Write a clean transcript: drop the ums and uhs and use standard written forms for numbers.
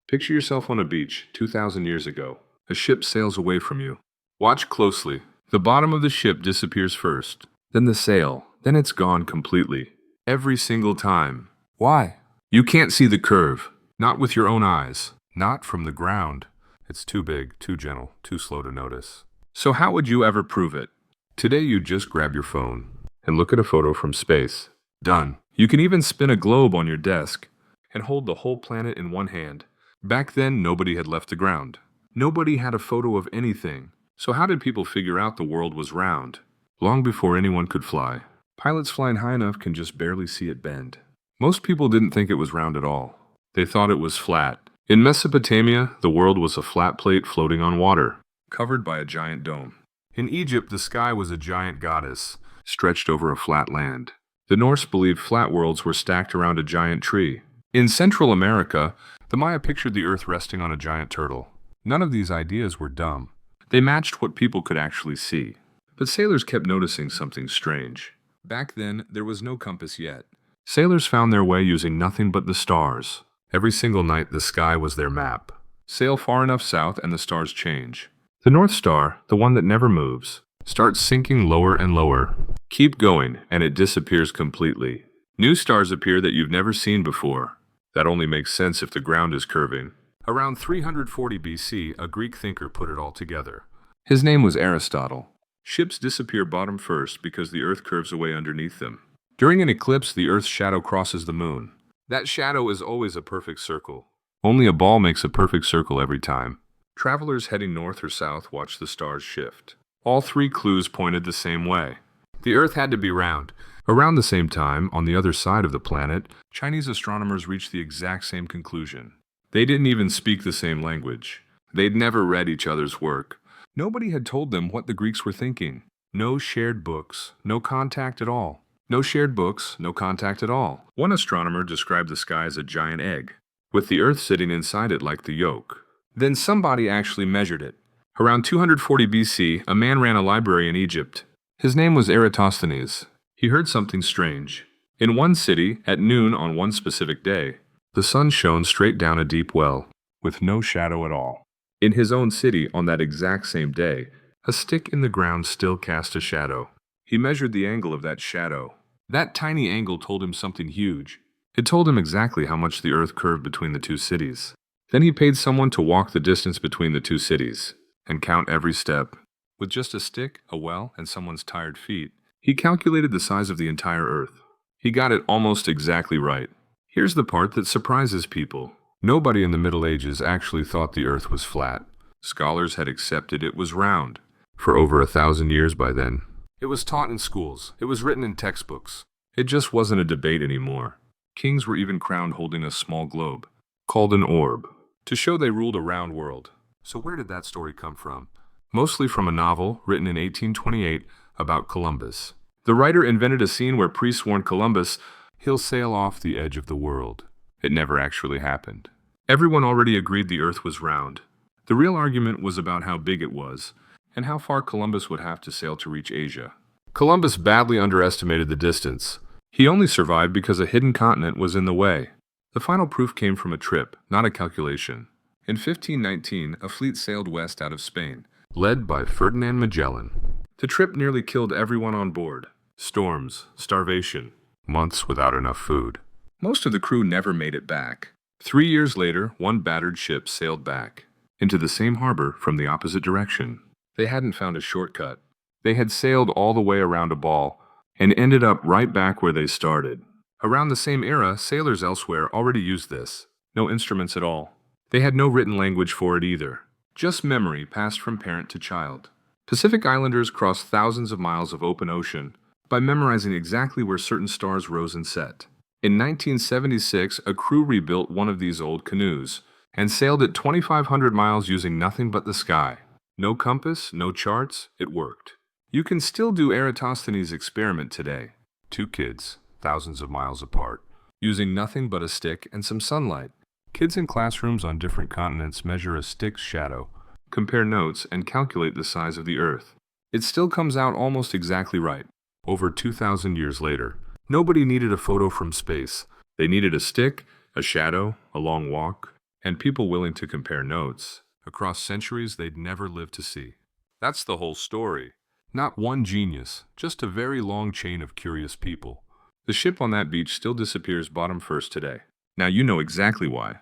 Picture yourself on a beach 2,000 years ago. A ship sails away from you. Watch closely. The bottom of the ship disappears first, then the sail, then it's gone completely. Every single time. Why? You can't see the curve. Not with your own eyes. Not from the ground. It's too big, too gentle, too slow to notice. So how would you ever prove it? Today you just grab your phone and look at a photo from space. Done. You can even spin a globe on your desk and hold the whole planet in one hand. Back then, nobody had left the ground. Nobody had a photo of anything. So how did people figure out the world was round? Long before anyone could fly. Pilots flying high enough can just barely see it bend. Most people didn't think it was round at all. They thought it was flat. In Mesopotamia, the world was a flat plate floating on water, covered by a giant dome. In Egypt, the sky was a giant goddess, stretched over a flat land. The Norse believed flat worlds were stacked around a giant tree. In Central America, the Maya pictured the earth resting on a giant turtle. None of these ideas were dumb. They matched what people could actually see. But sailors kept noticing something strange. Back then, there was no compass yet. Sailors found their way using nothing but the stars. Every single night, the sky was their map. Sail far enough south and the stars change. The North Star, the one that never moves, starts sinking lower and lower. Keep going, and it disappears completely. New stars appear that you've never seen before. That only makes sense if the ground is curving. Around 340 BC, a Greek thinker put it all together. His name was Aristotle. Ships disappear bottom first because the earth curves away underneath them. During an eclipse, the earth's shadow crosses the moon. That shadow is always a perfect circle. Only a ball makes a perfect circle every time. Travelers heading north or south watch the stars shift. All three clues pointed the same way. The earth had to be round. Around the same time, on the other side of the planet, Chinese astronomers reached the exact same conclusion. They didn't even speak the same language. They'd never read each other's work. Nobody had told them what the Greeks were thinking. No shared books, no contact at all. No shared books, no contact at all. One astronomer described the sky as a giant egg, with the earth sitting inside it like the yolk. Then somebody actually measured it. Around 240 BC, a man ran a library in Egypt. His name was Eratosthenes. He heard something strange. In one city, at noon on one specific day, the sun shone straight down a deep well, with no shadow at all. In his own city, on that exact same day, a stick in the ground still cast a shadow. He measured the angle of that shadow. That tiny angle told him something huge. It told him exactly how much the earth curved between the two cities. Then he paid someone to walk the distance between the two cities and count every step. With just a stick, a well, and someone's tired feet, he calculated the size of the entire earth. He got it almost exactly right. Here's the part that surprises people. Nobody in the Middle Ages actually thought the earth was flat. Scholars had accepted it was round. For over 1,000 years by then. It was taught in schools. It was written in textbooks. It just wasn't a debate anymore. Kings were even crowned holding a small globe, called an orb, to show they ruled a round world. So where did that story come from? Mostly from a novel written in 1828 about Columbus. The writer invented a scene where priests warned Columbus he'll sail off the edge of the world. It never actually happened. Everyone already agreed the earth was round. The real argument was about how big it was, and how far Columbus would have to sail to reach Asia. Columbus badly underestimated the distance. He only survived because a hidden continent was in the way. The final proof came from a trip, not a calculation. In 1519, a fleet sailed west out of Spain, led by Ferdinand Magellan. The trip nearly killed everyone on board. Storms, starvation, months without enough food. Most of the crew never made it back. 3 years later, one battered ship sailed back, into the same harbor from the opposite direction. They hadn't found a shortcut. They had sailed all the way around a ball and ended up right back where they started. Around the same era, sailors elsewhere already used this. No instruments at all. They had no written language for it either. Just memory passed from parent to child. Pacific Islanders crossed thousands of miles of open ocean by memorizing exactly where certain stars rose and set. In 1976, a crew rebuilt one of these old canoes and sailed it 2,500 miles using nothing but the sky. No compass, no charts, it worked. You can still do Eratosthenes' experiment today. 2 kids, thousands of miles apart, using nothing but a stick and some sunlight. Kids in classrooms on different continents measure a stick's shadow, compare notes, and calculate the size of the earth. It still comes out almost exactly right. Over 2,000 years later, nobody needed a photo from space. They needed a stick, a shadow, a long walk, and people willing to compare notes across centuries they'd never lived to see. That's the whole story. Not one genius, just a very long chain of curious people. The ship on that beach still disappears bottom first today. Now you know exactly why.